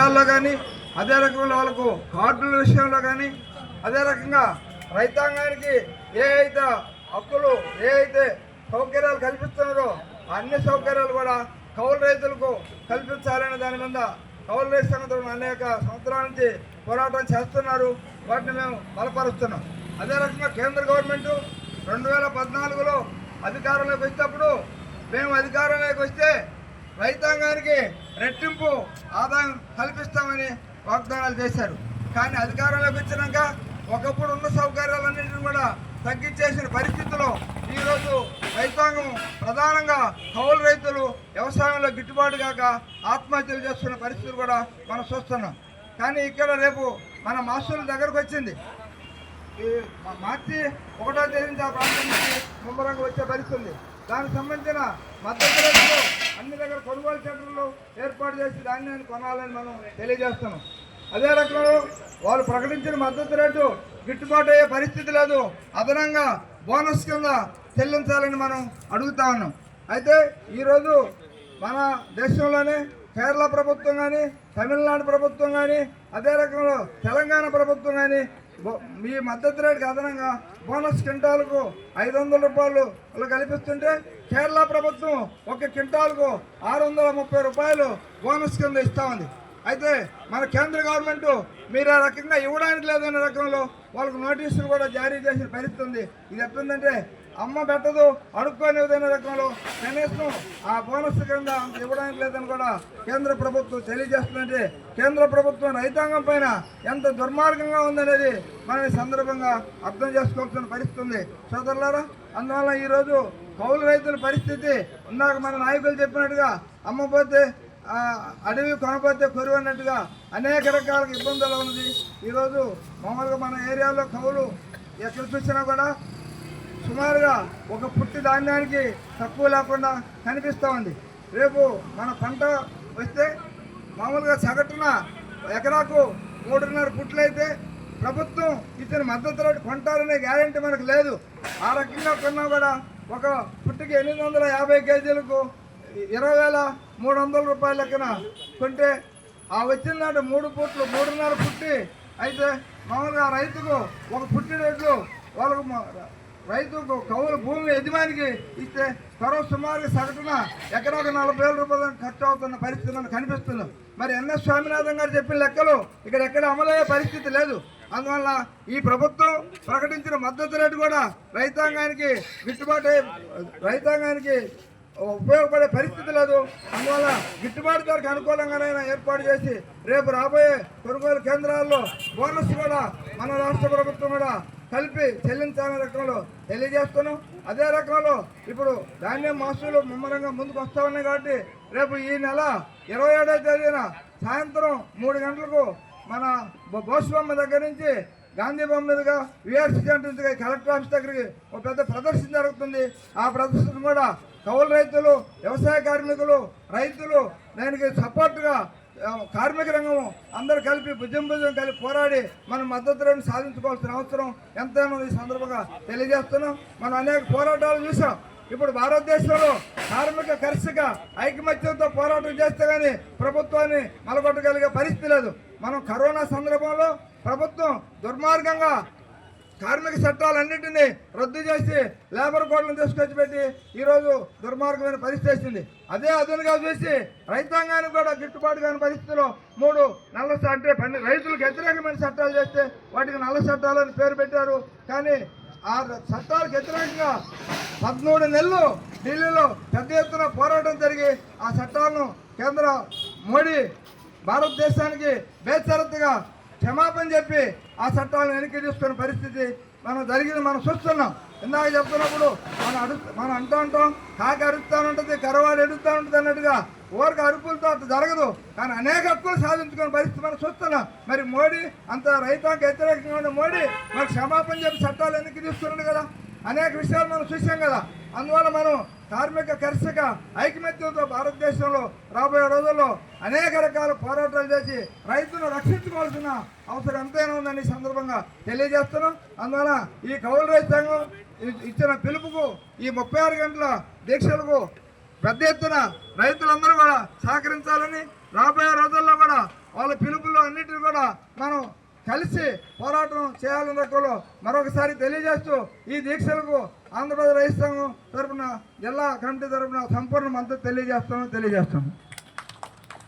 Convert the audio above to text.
విషయాల్లో కానీ, అదే రకంగా వాళ్ళకు కార్డుల విషయంలో కానీ, అదే రకంగా రైతాంగానికి ఏ అయితే హక్కులు ఏ అయితే సౌకర్యాలు కల్పిస్తున్నారో అన్ని సౌకర్యాలు కూడా కౌలు రైతులకు కల్పించాలనే దాని మీద కౌలు రైతు సంఘటన అనేక సంవత్సరాల నుంచి పోరాటం చేస్తున్నారు. వాటిని మేము బలపరుస్తున్నాం. అదే రకంగా కేంద్ర గవర్నమెంట్ 2014లో అధికారంలోకి వచ్చినప్పుడు మేము అధికారంలోకి వస్తే రైతాంగానికి రెట్టింపు ఆదాయం కల్పిస్తామని వాగ్దానాలు చేశారు. కానీ అధికారంలోకి వచ్చినాక ఒకప్పుడు ఉన్న సౌకర్యాలన్నింటినీ కూడా తగ్గించేసిన పరిస్థితుల్లో ఈరోజు రైతాంగం ప్రధానంగా కౌలు రైతులు వ్యవసాయంలో గిట్టుబాటు కాక ఆత్మహత్యలు చేస్తున్న పరిస్థితులు కూడా మనం చూస్తున్నాం. కానీ ఇక్కడ రేపు మన మాస్టర్ల దగ్గరకు వచ్చింది. ఈ మార్చి 1వ తేదీ నుంచి ఆ ప్రాంతం నుంచి ముమ్మరంగా వచ్చే పరిస్థితి. దానికి సంబంధించిన మద్దతు రేట్లు అన్ని దగ్గర కొనుగోలు సెంటర్లు ఏర్పాటు చేసి ధాన్యాన్ని కొనాలని మనం తెలియజేస్తున్నాం. అదే రకంలో వాళ్ళు ప్రకటించిన మద్దతు రేటు గిట్టుబాటు అయ్యే పరిస్థితి లేదు. అదనంగా బోనస్ కింద చెల్లించాలని మనం అడుగుతా ఉన్నాం. అయితే ఈరోజు మన దేశంలోనే కేరళ ప్రభుత్వం కానీ, తమిళనాడు ప్రభుత్వం కానీ, అదే రకంలో తెలంగాణ ప్రభుత్వం కానీ మీ మద్దతు రేటుకి అదనంగా బోనస్ క్వింటాలకు 500 రూపాయలు కల్పిస్తుంటే కేరళ ప్రభుత్వం ఒక క్వింటాలకు 630 రూపాయలు బోనస్ కింద ఇస్తా ఉంది. అయితే మన కేంద్ర గవర్నమెంట్ మీరు ఆ రకంగా ఇవ్వడానికి లేదనే రకంలో వాళ్ళకు నోటీసులు కూడా జారీ చేసిన పరిస్థితి ఉంది. ఇది ఎట్లుందంటే అమ్మ పెట్టదు అడుక్కోనిదనే రకంలో కనీసం ఆ బోనస్ కింద ఇవ్వడానికి లేదని కూడా కేంద్ర ప్రభుత్వం తెలియజేస్తుందంటే కేంద్ర ప్రభుత్వం రైతాంగం పైన ఎంత దుర్మార్గంగా ఉందనేది మనం ఈ సందర్భంగా అర్థం చేసుకోవాల్సిన పరిస్థితి ఉంది సోదరులారా. అందువల్ల ఈరోజు కౌలు రైతుల పరిస్థితి ఇందాక మన నాయకులు చెప్పినట్టుగా అమ్మపోతే అడవి కొనపోతే కొరువు అన్నట్టుగా అనేక రకాల ఇబ్బందులు ఉన్నది. ఈరోజు మామూలుగా మన ఏరియాలో కౌలు ఎక్కడ చూసినా కూడా సుమారుగా ఒక పుట్టి ధాన్యానికి తక్కువ లేకుండా కనిపిస్తూ ఉంది. రేపు మన పంట వస్తే మామూలుగా సగటున ఎకరాకు 3.5 పుట్లు అయితే ప్రభుత్వం ఇచ్చిన మద్దతు రేటు కొంటారనే గ్యారెంటీ మనకు లేదు. ఆ రకంగా కొన్నా కూడా ఒక పుట్టికి 850 కేజీలకు 20,300 రూపాయల లెక్కన కొంటే ఆ వచ్చిన దాంట్లో 3 పుట్లు 3.5 పుట్టి అయితే మామూలుగా రైతుకు ఒక పుట్టి రేట్లు వాళ్ళకు రైతుకు కౌలు భూమి యజమానికి ఇస్తే సుమారుగా సగటున ఎకరాకు 40,000 రూపాయలు ఖర్చు అవుతున్న పరిస్థితి మనకు కనిపిస్తుంది. మరి ఎన్ఎస్ స్వామినాథన్ గారు చెప్పిన లెక్కలు ఇక్కడ ఎక్కడ అమలయ్యే పరిస్థితి లేదు. అందువల్ల ఈ ప్రభుత్వం ప్రకటించిన మద్దతు రేటు కూడా రైతాంగానికి గిట్టుబాటు రైతాంగానికి ఉపయోగపడే పరిస్థితి లేదు. అందువల్ల గిట్టుబాటు ధరకు అనుకూలంగానైనా ఏర్పాటు చేసి రేపు రాబోయే కొనుగోలు కేంద్రాల్లో బోనస్ కూడా మన రాష్ట్ర ప్రభుత్వం కూడా కలిపి చెల్లించాలనే రకంలో తెలియజేస్తున్నాం. అదే రకంలో ఇప్పుడు ధాన్యం మాసులు ముమ్మరంగా ముందుకు వస్తూ ఉన్నాయి కాబట్టి రేపు ఈ నెల 27వ తేదీన సాయంత్రం 3 గంటలకు మన బోసుబొమ్మ దగ్గర నుంచి గాంధీ బొమ్మ మీదుగా విఆర్సీ సెంటర్ నుంచి కలెక్టర్ ఆఫీస్ దగ్గరికి ఒక పెద్ద ప్రదర్శన జరుగుతుంది. ఆ ప్రదర్శన కూడా కౌలు రైతులు, వ్యవసాయ కార్మికులు, రైతులు దానికి సపోర్ట్గా కార్మిక రంగం అందరూ కలిపి భుజం కలిపి పోరాడి మనం మద్దతు రేటును సాధించుకోవాల్సిన అవసరం ఎంతైనా ఈ సందర్భంగా తెలియజేస్తున్నాం. మనం అనేక పోరాటాలు చూసాం. ఇప్పుడు భారతదేశంలో కార్మిక కర్షక ఐకమత్యంతో పోరాటం చేస్తే కానీ ప్రభుత్వాన్ని మలగొట్టగలిగే పరిస్థితి లేదు. మనం కరోనా సందర్భంలో ప్రభుత్వం దుర్మార్గంగా కార్మిక చట్టాలన్నింటినీ రద్దు చేసి లేబర్ కోడ్లను తీసుకొచ్చి పెట్టి ఈరోజు దుర్మార్గమైన పరిస్థితి వచ్చింది. అదే అదునుగా చూసి రైతాంగానికి కూడా గిట్టుబాటు కాని పరిస్థితిలో 3 నల్ల అంటే రైతులకు వ్యతిరేకమైన చట్టాలు చేస్తే వాటికి నల్ల చట్టాలు అని పేరు పెట్టారు. కానీ ఆ చట్టాలకు వ్యతిరేకంగా 13 నెలలు ఢిల్లీలో పెద్ద ఎత్తున పోరాటం జరిగి ఆ చట్టాలను కేంద్ర మోడీ భారతదేశానికి బేషరతుగా క్షమాపణ చెప్పి ఆ చట్టాలను వెనక్కి తీసుకునే పరిస్థితి మనం చూస్తున్నాం. ఇందాక చెప్తున్నప్పుడు మనం అంటూ ఉంటాం కాకి అరుస్తానుంటుంది, కరవాడు ఎడుస్తూ ఉంటుంది అన్నట్టుగా ఊరికి అరుపులతో అట్లా జరగదు. కానీ అనేక హక్కులు సాధించుకునే పరిస్థితి మనం చూస్తున్నాం. మరి మోడీ అంత రైతాంగ వ్యతిరేకంగా ఉన్న మోడీ మరి క్షమాపణ చెప్పి చట్టాలు వెనక్కి తీసుకున్నాడు కదా. అనేక విషయాలు మనం చూసాం కదా. అందువల్ల మనం కార్మిక కర్షక ఐకమత్యంతో భారతదేశంలో రాబోయే రోజుల్లో అనేక రకాల పోరాటాలు చేసి రైతులను రక్షించుకోవాల్సిన అవసరం ఎంతైనా ఉందని సందర్భంగా తెలియజేస్తున్నాం. అందువల్ల ఈ కౌలు రైతాంగం ఇచ్చిన పిలుపుకు ఈ 36 గంటల దీక్షలకు పెద్ద ఎత్తున రైతులందరూ కూడా సహకరించాలని రాబోయే రోజుల్లో కూడా వాళ్ళ వాళ్ళ పిలుపులు అన్నిటిని కూడా మనం కలిసి పోరాటం చేయాలని రకంలో మరొకసారి తెలియజేస్తూ ఈ దీక్షలకు ఆంధ్రప్రదేశ్ రైతు సంఘం తరఫున జిల్లా కమిటీ తరఫున సంపూర్ణ మద్దతు తెలియజేస్తాను.